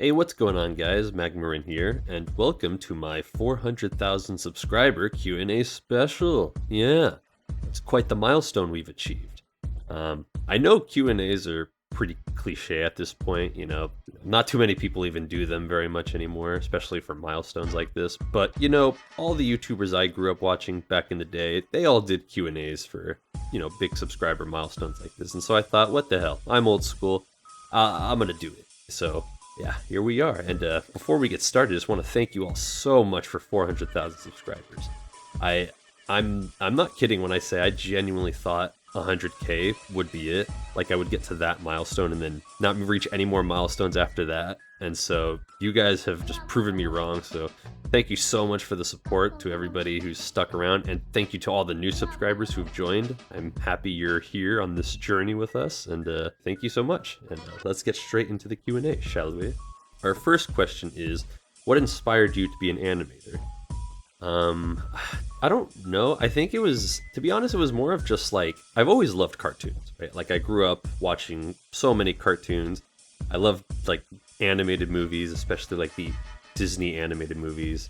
Hey, what's going on, guys? Magma here, and welcome to my 400,000 subscriber Q&A special. Yeah, it's quite the milestone we've achieved. I know Q&As are pretty cliche at this point, not too many people even do them very much anymore, especially for milestones like this, but all the YouTubers I grew up watching back in the day, they all did Q&As for, big subscriber milestones like this, and so I thought, what the hell, I'm old school, I'm gonna do it. So yeah, here we are. And before we get started, I just want to thank you all so much for 400,000 subscribers. I'm not kidding when I say I genuinely thought 100K would be it. Like I would get to that milestone and then not reach any more milestones after that. And so you guys have just proven me wrong. So thank you so much for the support to everybody who's stuck around, and thank you to all the new subscribers who've joined. I'm happy you're here on this journey with us, and thank you so much. And let's get straight into the Q&A, shall we? Our first question is, what inspired you to be an animator? I don't know. I think it was, to be honest, it was more of just like, I've always loved cartoons, right? Like I grew up watching so many cartoons. I loved like animated movies, especially like the Disney animated movies,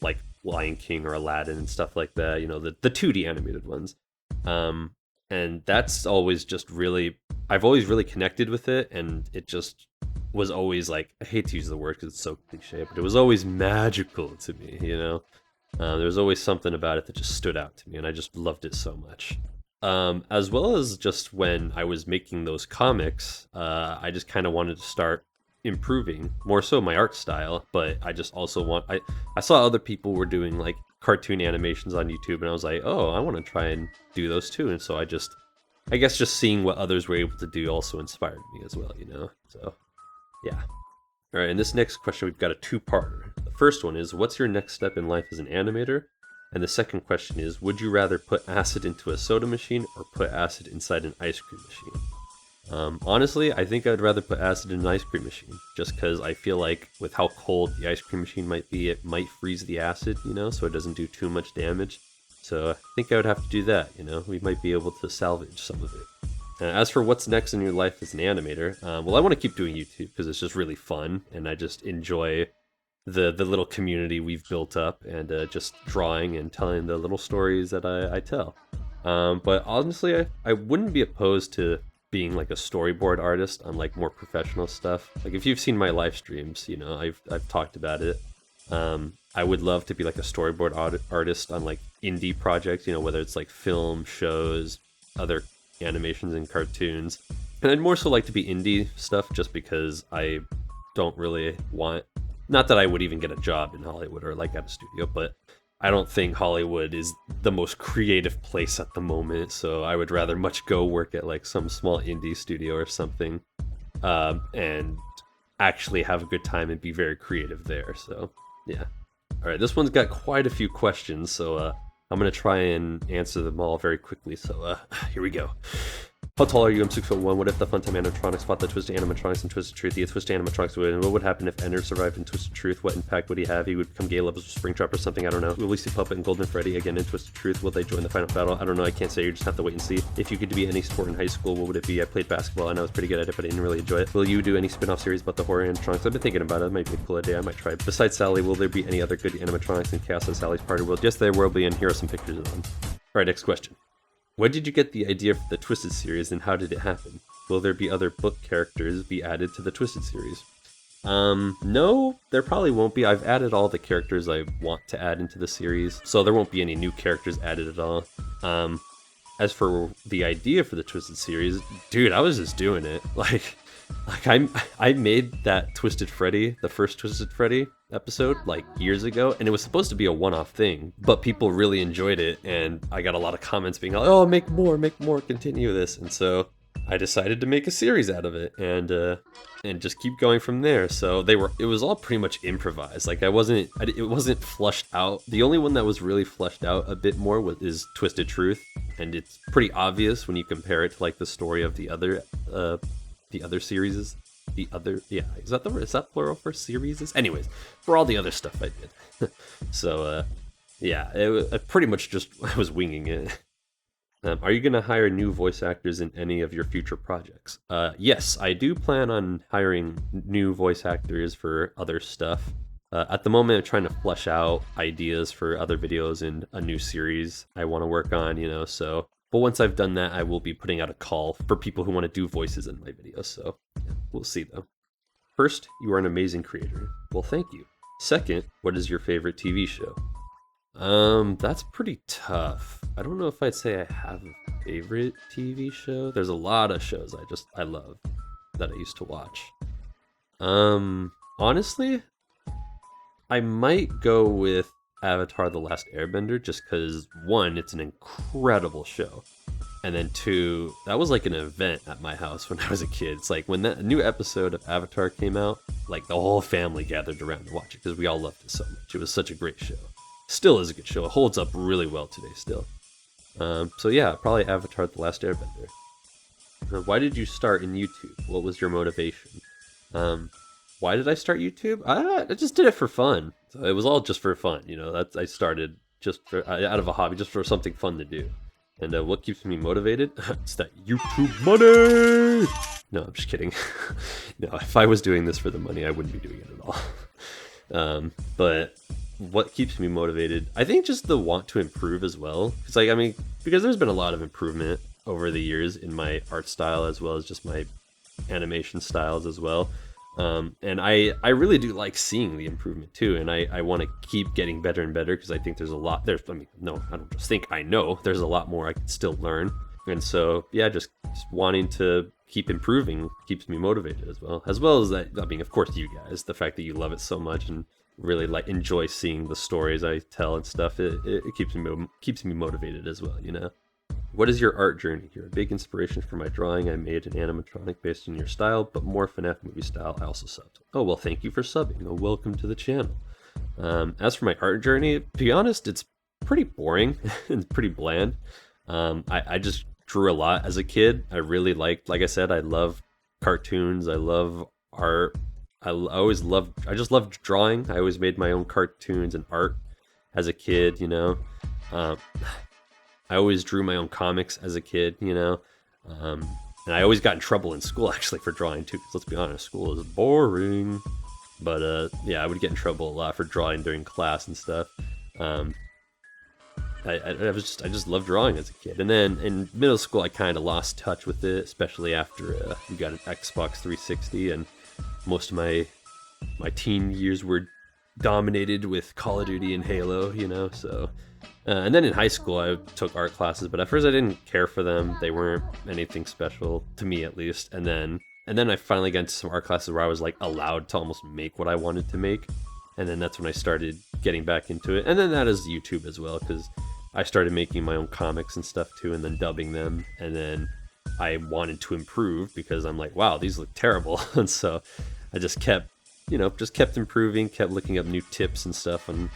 like Lion King or Aladdin and stuff like that, the 2D animated ones. And that's always just really, I've always really connected with it, and it just was always like, I hate to use the word because it's so cliche, but it was always magical to me, there was always something about it that just stood out to me, and I just loved it so much. As well as just when I was making those comics, I just kind of wanted to start improving more so my art style, but I just also I saw other people were doing like cartoon animations on YouTube, and I was like, oh, I want to try and do those too. And so I guess just seeing what others were able to do also inspired me as well, so yeah. All right, in this next question, we've got a two-parter. The first one is, what's your next step in life as an animator? And the second question is, would you rather put acid into a soda machine or put acid inside an ice cream machine? Honestly, I think I'd rather put acid in an ice cream machine, just because I feel like with how cold the ice cream machine might be, it might freeze the acid, so it doesn't do too much damage. So I think I would have to do that, we might be able to salvage some of it. As for what's next in your life as an animator, well, I want to keep doing YouTube because it's just really fun, and I just enjoy the little community we've built up, and just drawing and telling the little stories that I tell. But honestly, I wouldn't be opposed to being like a storyboard artist on like more professional stuff. Like if you've seen my live streams, I've talked about it. I would love to be like a storyboard artist on like indie projects, whether it's like film, shows, other animations and cartoons. And I'd more so like to be indie stuff just because I don't really want, not that I would even get a job in Hollywood or like at a studio, but I don't think Hollywood is the most creative place at the moment, so I would rather much go work at like some small indie studio or something, and actually have a good time and be very creative there. So yeah. All right, this one's got quite a few questions, so I'm gonna try and answer them all very quickly. So here we go. How tall are you? I'm 6'1". What if the Funtime animatronics fought the Twisted animatronics in Twisted Truth? The Twisted animatronics would win. What would happen if Ender survived in Twisted Truth? What impact would he have? He would become gay levels with Springtrap or something, I don't know. Will we see Puppet and Golden Freddy again in Twisted Truth? Will they join the final battle? I don't know, I can't say, you just have to wait and see. If you could be any sport in high school, what would it be? I played basketball and I was pretty good at it, but I didn't really enjoy it. Will you do any spin-off series about the horror animatronics? I've been thinking about it, it might be a cool idea, I might try it. Besides Sally, will there be any other good animatronics in Chaos and Sally's Party World? Yes, there will be, and here are some pictures of them. Alright, next question. When did you get the idea for the Twisted series, and how did it happen? Will there be other book characters be added to the Twisted series? No, there probably won't be. I've added all the characters I want to add into the series, so there won't be any new characters added at all. As for the idea for the Twisted series, dude, I was just doing it. Like I made that Twisted Freddy, the first Twisted Freddy episode, like years ago, and it was supposed to be a one-off thing, but people really enjoyed it, and I got a lot of comments being like, oh, make more, continue this, and so I decided to make a series out of it, and just keep going from there. So it was all pretty much improvised. Like it wasn't flushed out. The only one that was really fleshed out a bit more is Twisted Truth, and it's pretty obvious when you compare it to like the story of the other series. Yeah, is that plural for series? Anyways, for all the other stuff I did. So yeah, I pretty much just I was winging it. Are you going to hire new voice actors in any of your future projects? Yes, I do plan on hiring new voice actors for other stuff. At the moment, I'm trying to flesh out ideas for other videos and a new series I want to work on, so. But once I've done that, I will be putting out a call for people who want to do voices in my videos, so yeah, we'll see though. First, you are an amazing creator. Well, thank you. Second, what is your favorite TV show? That's pretty tough. I don't know if I'd say I have a favorite TV show. There's a lot of shows I love that I used to watch. Honestly, I might go with Avatar: The Last Airbender just because one, it's an incredible show. And then two, that was like an event at my house when I was a kid. It's like when that new episode of Avatar came out, like the whole family gathered around to watch it because we all loved it so much. It was such a great show. Still is a good show. It holds up really well today still. So yeah, probably Avatar: The Last Airbender. Why did you start in YouTube? What was your motivation? Why did I start YouTube? I just did it for fun. So it was all just for fun, I started just for, out of a hobby, just for something fun to do. And what keeps me motivated? It's that YouTube money! No, I'm just kidding. No, if I was doing this for the money, I wouldn't be doing it at all. But what keeps me motivated? I think just the want to improve as well. Because there's been a lot of improvement over the years in my art style as well as just my animation styles as well. And I really do like seeing the improvement too, and I want to keep getting better and better because I think there's a lot I don't just think, I know there's a lot more I can still learn. And so yeah, just wanting to keep improving keeps me motivated as well as that. Of course, you guys, the fact that you love it so much and really enjoy seeing the stories I tell and stuff, it keeps me motivated as well. What is your art journey? You're a big inspiration for my drawing. I made an animatronic based on your style, but more FNAF movie style. I also subbed. Oh, well, thank you for subbing. Oh, welcome to the channel. As for my art journey, to be honest, it's pretty boring and pretty bland. I just drew a lot as a kid. I really like I said, I love cartoons. I love art. I just loved drawing. I always made my own cartoons and art as a kid, I always drew my own comics as a kid, and I always got in trouble in school actually for drawing too, because let's be honest, school is boring. But yeah, I would get in trouble a lot for drawing during class and stuff. I just loved drawing as a kid, and then in middle school I kind of lost touch with it, especially after we got an Xbox 360, and most of my teen years were dominated with Call of Duty and Halo, so. And then in high school, I took art classes, but at first I didn't care for them. They weren't anything special, to me at least. And then I finally got into some art classes where I was allowed to almost make what I wanted to make. And then that's when I started getting back into it. And then that is YouTube as well, because I started making my own comics and stuff too, and then dubbing them. And then I wanted to improve because I'm like, wow, these look terrible. And so I just kept improving, kept looking up new tips and stuff and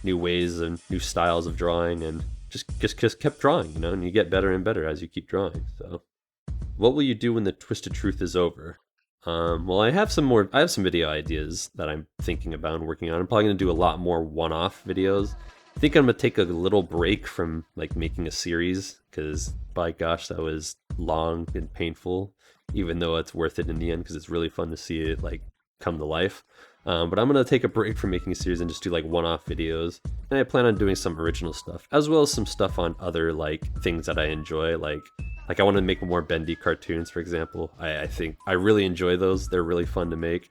new ways and new styles of drawing, and just kept drawing, and you get better and better as you keep drawing. So what will you do when the Twisted Truth is over? Well, I have some video ideas that I'm thinking about and working on. I'm probably going to do a lot more one-off videos. I think I'm going to take a little break from making a series, because by gosh, that was long and painful, even though it's worth it in the end because it's really fun to see it come to life. But I'm going to take a break from making a series and just do one-off videos. And I plan on doing some original stuff, as well as some stuff on other things that I enjoy. I want to make more bendy cartoons, for example. I think I really enjoy those. They're really fun to make.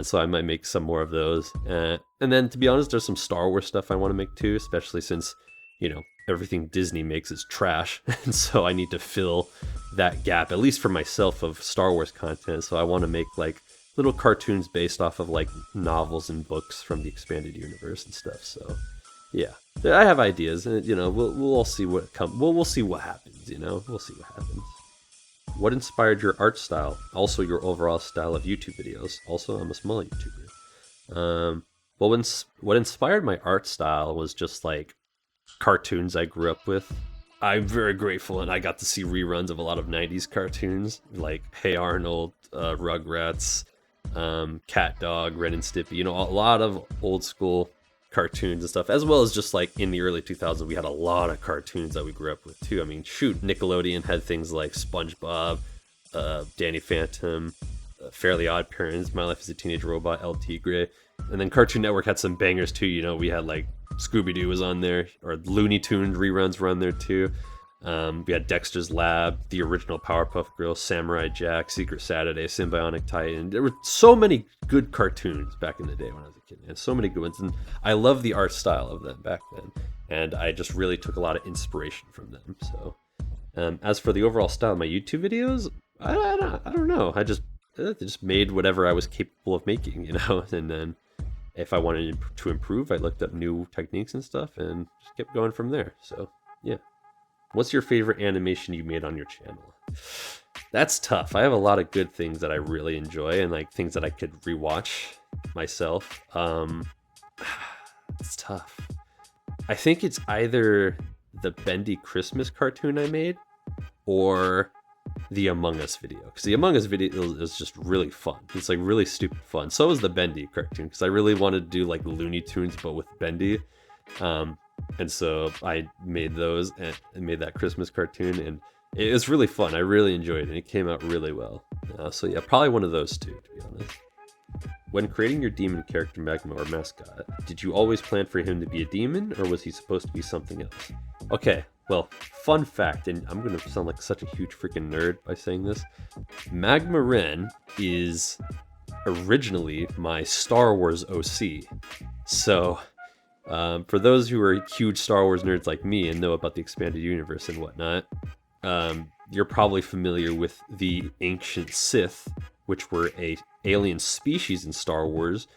So I might make some more of those. And then, to be honest, there's some Star Wars stuff I want to make too, especially since, everything Disney makes is trash. And so I need to fill that gap, at least for myself, of Star Wars content. So I want to make little cartoons based off of novels and books from the expanded universe and stuff. So yeah, I have ideas, and we'll all see what we'll see what happens. We'll see what happens. What inspired your art style? Also your overall style of YouTube videos. Also, I'm a small YouTuber. Well, what inspired my art style was just cartoons I grew up with. I'm very grateful, and I got to see reruns of a lot of 90s cartoons like Hey Arnold, Rugrats, Cat Dog, Ren and Stimpy, a lot of old school cartoons and stuff, as well as just like in the early 2000s, we had a lot of cartoons that we grew up with too. I mean, shoot, Nickelodeon had things like SpongeBob, Danny Phantom, Fairly Odd Parents, My Life as a Teenage Robot, El Tigre, and then Cartoon Network had some bangers too. You know, we had like Scooby-Doo was on there, or Looney Tunes reruns were on there too. We had Dexter's Lab, the original Powerpuff Girls, Samurai Jack, Secret Saturday, Symbionic Titan. There were so many good cartoons back in the day when I was a kid, man. So many good ones, and I love the art style of them back then, and I just really took a lot of inspiration from them. So, as for the overall style of my YouTube videos, I don't know. I just made whatever I was capable of making, you know, and then if I wanted to improve, I looked up new techniques and stuff and just kept going from there. So, yeah. What's your favorite animation you made on your channel? That's tough. I have a lot of good things that I really enjoy and like things that I could rewatch myself. It's tough. I think it's either the Bendy Christmas cartoon I made or the Among Us video, because the Among Us video is just really fun. It's like really stupid fun. So is the Bendy cartoon, because I really wanted to do like Looney Tunes but with Bendy, and so I made those and made that Christmas cartoon, and it was really fun. I really enjoyed it, and it came out really well. So yeah, probably one of those two, to be honest. When creating your demon character Magma or mascot, did you always plan for him to be a demon, or was he supposed to be something else? Okay, well, fun fact, and I'm gonna sound like such a huge freaking nerd by saying this. Magma Ren is originally my Star Wars OC. So, for those who are huge Star Wars nerds like me and know about the expanded universe and whatnot, you're probably familiar with the ancient Sith, which were a alien species in Star Wars,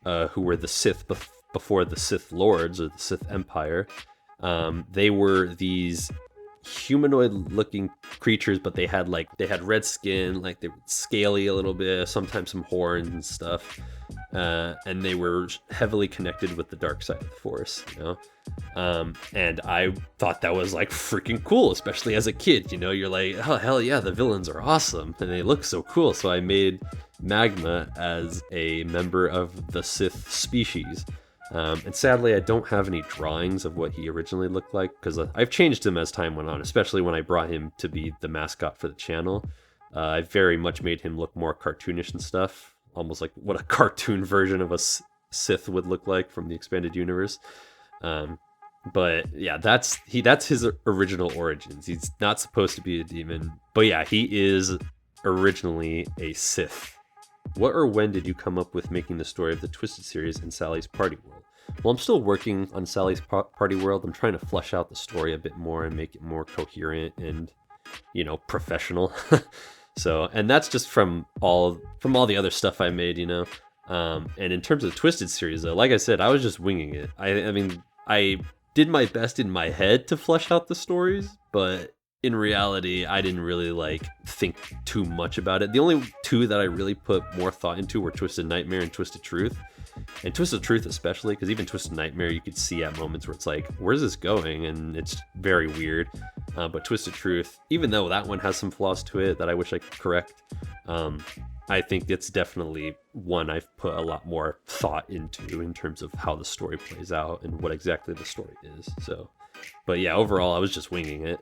who were the Sith before the Sith Lords or the Sith Empire. They were these humanoid-looking creatures, but they had red skin, like they were scaly a little bit, sometimes some horns and stuff, and they were heavily connected with the dark side of the Force, you know. And I thought that was like freaking cool, especially as a kid. You know, you're like, oh hell yeah, the villains are awesome and they look so cool. So I made Magma as a member of the Sith species. And sadly, I don't have any drawings of what he originally looked like, because I've changed him as time went on, especially when I brought him to be the mascot for the channel. I very much made him look more cartoonish and stuff, almost like what a cartoon version of a Sith would look like from the expanded universe. But yeah, that's his original origins. He's not supposed to be a demon, but yeah, he is originally a Sith. What or when did you come up with making the story of the Twisted series in Sally's Party World? Well, I'm still working on Sally's Party World. I'm trying to flesh out the story a bit more and make it more coherent and, you know, professional. So, and that's just from all the other stuff I made, you know. And in terms of the Twisted series, though, like I said, I was just winging it. I mean, I did my best in my head to flesh out the stories, but in reality, I didn't really like think too much about it. The only two that I really put more thought into were Twisted Nightmare and Twisted Truth. And Twisted Truth especially, because even Twisted Nightmare you could see at moments where it's like, where's this going? And it's very weird. But Twisted Truth, even though that one has some flaws to it that I wish I could correct, I think it's definitely one I've put a lot more thought into in terms of how the story plays out and what exactly the story is. So, but yeah, overall, I was just winging it.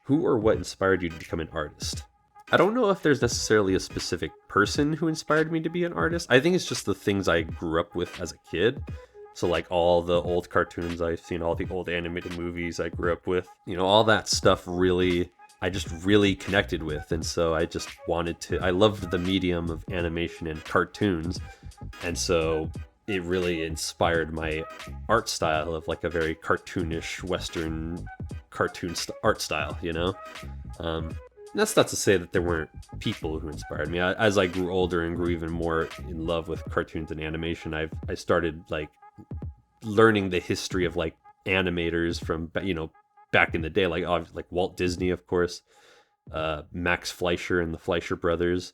Who or what inspired you to become an artist? I don't know if there's necessarily a specific person who inspired me to be an artist. I think it's just the things I grew up with as a kid. So like all the old cartoons I've seen, all the old animated movies I grew up with, you know, all that stuff really, I just really connected with. And so I just I loved the medium of animation and cartoons. And so it really inspired my art style of like a very cartoonish Western art style, you know? That's not to say that there weren't people who inspired me. As I grew older and grew even more in love with cartoons and animation, I started like learning the history of like animators from, you know, back in the day, like Walt Disney, of course, Max Fleischer and the Fleischer brothers,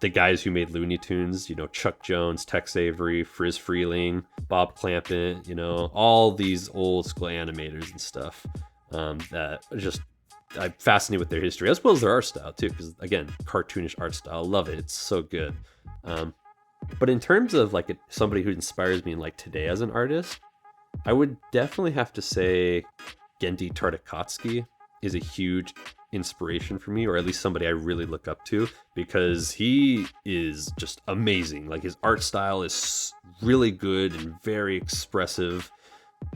the guys who made Looney Tunes, you know, Chuck Jones, Tex Avery, Friz Freleng, Bob Clampett, you know, all these old school animators and stuff, that just, I'm fascinated with their history, as well as their art style too, because again, cartoonish art style, love it, it's so good. But in terms of like somebody who inspires me like today as an artist, I would definitely have to say Gendy Tartakovsky is a huge inspiration for me, or at least somebody I really look up to, because he is just amazing. Like his art style is really good and very expressive.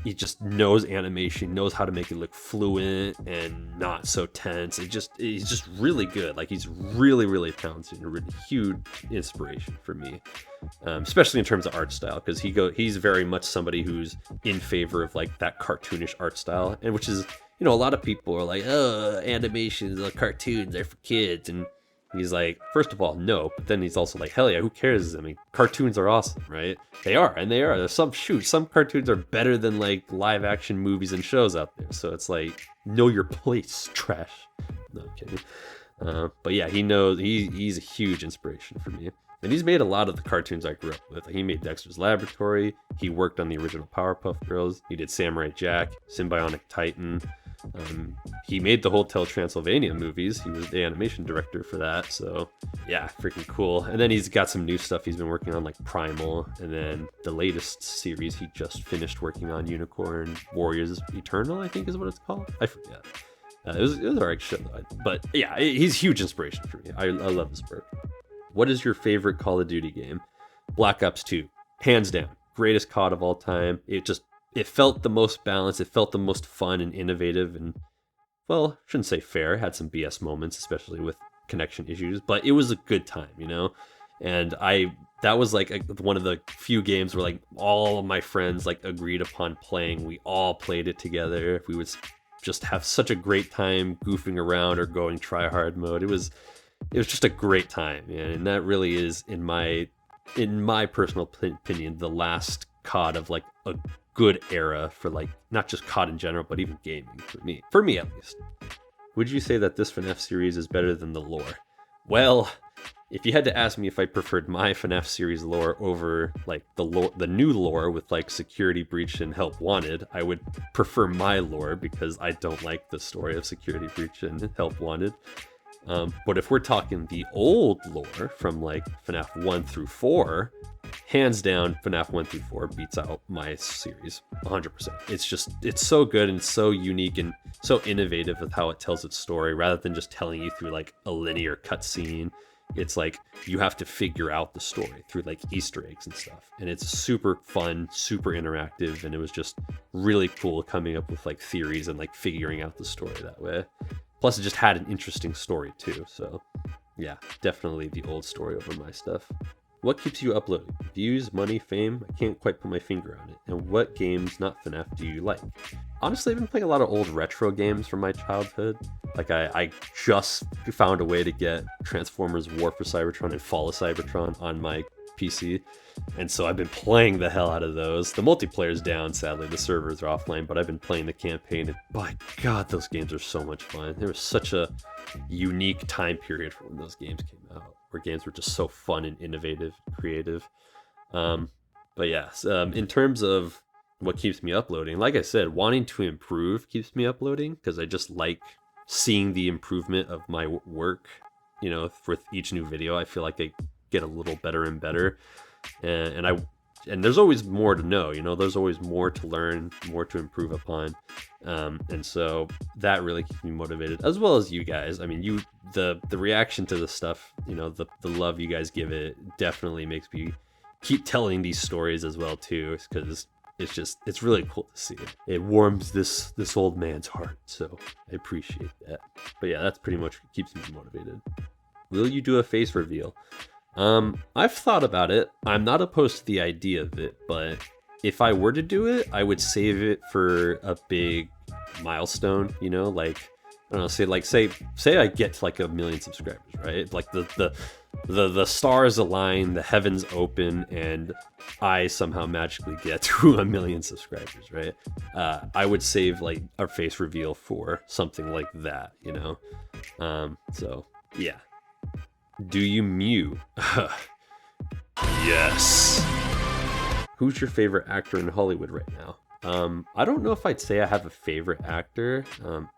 He just knows animation, knows how to make it look fluent and not so tense. He's just really good. Like he's really, really talented and a really huge inspiration for me, especially in terms of art style, because he's very much somebody who's in favor of like that cartoonish art style, and which is, you know, a lot of people are like, oh, animations, cartoons, they're for kids, and he's like, first of all, no, but then he's also like, hell yeah, who cares? I mean, cartoons are awesome, right? They are. There's some cartoons are better than like live action movies and shows out there. So it's like, know your place, trash. No, I'm kidding. But yeah, he's a huge inspiration for me. And he's made a lot of the cartoons I grew up with. He made Dexter's Laboratory. He worked on the original Powerpuff Girls. He did Samurai Jack, Symbionic Titan. He made the Hotel Transylvania movies. He was the animation director for that. So yeah, freaking cool. And then he's got some new stuff he's been working on, like Primal. And then the latest series he just finished working on, Unicorn Warriors Eternal, I think is what it's called. I forget. It was alright show, but yeah, he's a huge inspiration for me. I love this bird. What is your favorite Call of Duty game? Black Ops 2, hands down, greatest COD of all time. It felt the most balanced. It felt the most fun and innovative, and, well, shouldn't say fair. It had some BS moments, especially with connection issues, but it was a good time, you know? And that was like one of the few games where like all of my friends like agreed upon playing. We all played it together. We would just have such a great time goofing around or going try hard mode. It was just a great time, man. And that really is, in my personal opinion, the last COD of like a good era for like not just COD in general, but even gaming for me at least. Would you say that this FNAF series is better than the lore? Well, if you had to ask me if I preferred my FNAF series lore over like the new lore with like Security Breach and Help Wanted, I would prefer my lore because I don't like the story of Security Breach and Help Wanted. But if we're talking the old lore from like FNAF 1 through 4, hands down, FNAF 1 through 4 beats out my series 100%. It's so good and so unique and so innovative with how it tells its story, rather than just telling you through like a linear cutscene. It's like you have to figure out the story through like Easter eggs and stuff. And it's super fun, super interactive, and it was just really cool coming up with like theories and like figuring out the story that way. Plus, it just had an interesting story too. So yeah, definitely the old story over my stuff. What keeps you uploading? Views, money, fame? I can't quite put my finger on it. And what games, not FNAF, do you like? Honestly, I've been playing a lot of old retro games from my childhood. Like I just found a way to get Transformers War for Cybertron and Fall of Cybertron on my PC. And so I've been playing the hell out of those. The multiplayer's down, sadly. The servers are offline, but I've been playing the campaign. And by God, those games are so much fun. There was such a unique time period for when those games came out, where games were just so fun and innovative, creative. But yeah, in terms of what keeps me uploading, like I said, wanting to improve keeps me uploading, because I just like seeing the improvement of my work. You know, with each new video, I feel like I get a little better and better. And there's always more to know, you know, there's always more to learn, more to improve upon. And so that really keeps me motivated, as well as you guys. I mean, the reaction to the stuff, you know, the love you guys give it definitely makes me keep telling these stories as well too, because it's really cool to see it. It warms this old man's heart, so I appreciate that. But yeah, that's pretty much what keeps me motivated. Will you do a face reveal? I've thought about it. I'm not opposed to the idea of it, but if I were to do it, I would save it for a big milestone, you know, like, I don't know, say I get to like 1 million subscribers, right? Like the stars align, the heavens open, and I somehow magically get to 1 million subscribers, right? I would save like a face reveal for something like that, you know? So yeah. Do you mew? Yes. Who's your favorite actor in Hollywood right now? I don't know if I'd say I have a favorite actor.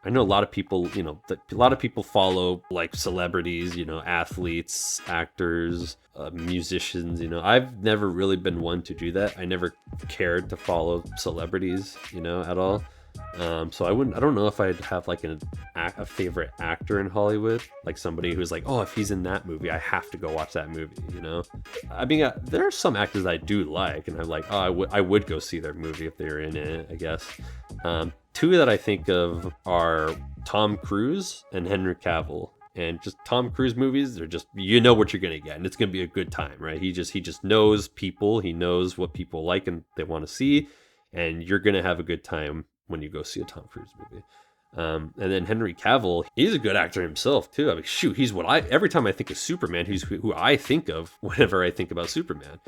I know a lot of people, a lot of people follow like celebrities, athletes, actors, musicians. I've never really been one to do that. I never cared to follow celebrities, at all. So I don't know if I'd have like a favorite actor in Hollywood, like somebody who's like, oh, if he's in that movie, I have to go watch that movie. I mean, there are some actors I do like, and I'm like, oh, I would go see their movie if they were in it, I guess. Two that I think of are Tom Cruise and Henry Cavill. And just Tom Cruise movies, they're just, what you're gonna get, and it's gonna be a good time, right? He just knows people, he knows what people like and they want to see, and you're gonna have a good time when you go see a Tom Cruise movie. And then Henry Cavill, he's a good actor himself too. I mean, shoot, he's every time I think of Superman, he's who I think of whenever I think about Superman.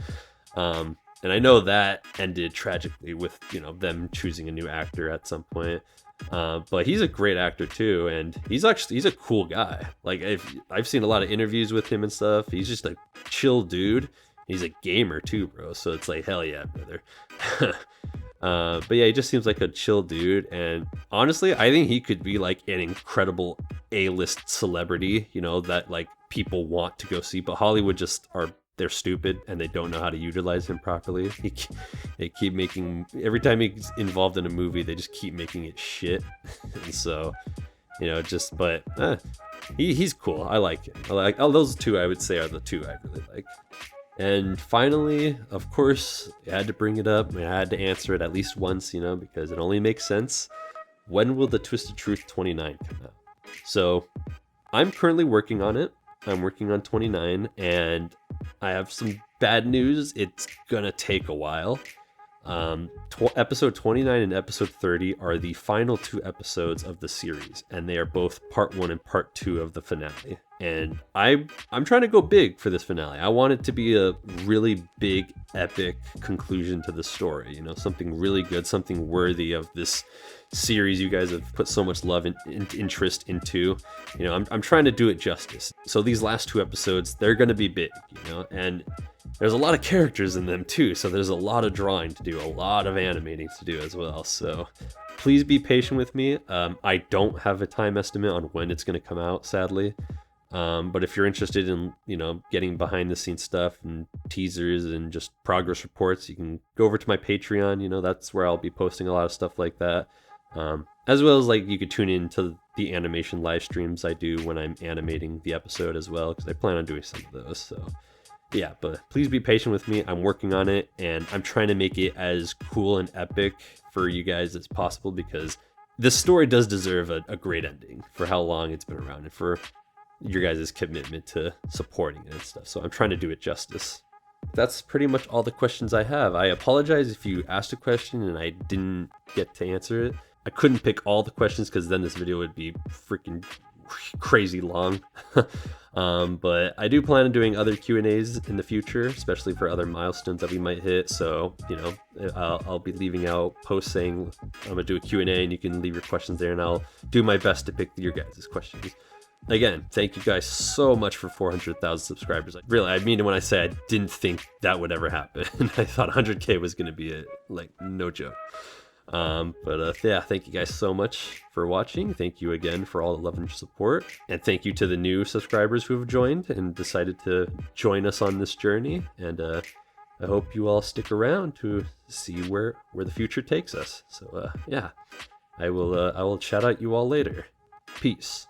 And I know that ended tragically with, them choosing a new actor at some point. But he's a great actor too, and he's a cool guy. Like I've seen a lot of interviews with him and stuff. He's just a chill dude. He's a gamer too, bro. So it's like, hell yeah, brother. But yeah, he just seems like a chill dude, and honestly, I think he could be like an incredible A-list celebrity, that like people want to go see, but Hollywood they're stupid and they don't know how to utilize him properly. They keep making, every time he's involved in a movie, they just keep making it shit. And so, he's cool. I like him. Those two I would say are the two I really like. And finally, of course, I had to bring it up. I had to answer it at least once, because it only makes sense. When will the Twisted Truth 29 come out? So I'm currently working on it. I'm working on 29, and I have some bad news. It's gonna take a while. Episode 29 and episode 30 are the final two episodes of the series, and they are both part 1 and part 2 of the finale. And I'm trying to go big for this finale. I want it to be a really big, epic conclusion to the story. Something really good, something worthy of this series you guys have put so much love and interest into. I'm trying to do it justice. So these last two episodes, they're going to be big, and there's a lot of characters in them too. So there's a lot of drawing to do, a lot of animating to do as well. So please be patient with me. I don't have a time estimate on when it's going to come out, sadly. But if you're interested in, getting behind the scenes stuff and teasers and just progress reports, you can go over to my Patreon. That's where I'll be posting a lot of stuff like that. As well as you could tune in to the animation live streams I do when I'm animating the episode as well, because I plan on doing some of those. So yeah, but please be patient with me. I'm working on it, and I'm trying to make it as cool and epic for you guys as possible, because this story does deserve a great ending for how long it's been around and for your guys' commitment to supporting it and stuff. So I'm trying to do it justice. That's pretty much all the questions I have. I apologize if you asked a question and I didn't get to answer it. I couldn't pick all the questions because then this video would be freaking crazy long. But I do plan on doing other Q&As in the future, especially for other milestones that we might hit. So, I'll be leaving out posts saying I'm gonna do a Q&A, and you can leave your questions there, and I'll do my best to pick your guys' questions. Again, thank you guys so much for 400,000 subscribers. I mean it when I say I didn't think that would ever happen. I thought 100K was going to be no joke. Yeah, thank you guys so much for watching. Thank you again for all the love and support. And thank you to the new subscribers who have joined and decided to join us on this journey. And I hope you all stick around to see where the future takes us. So yeah, I will shout out you all later. Peace.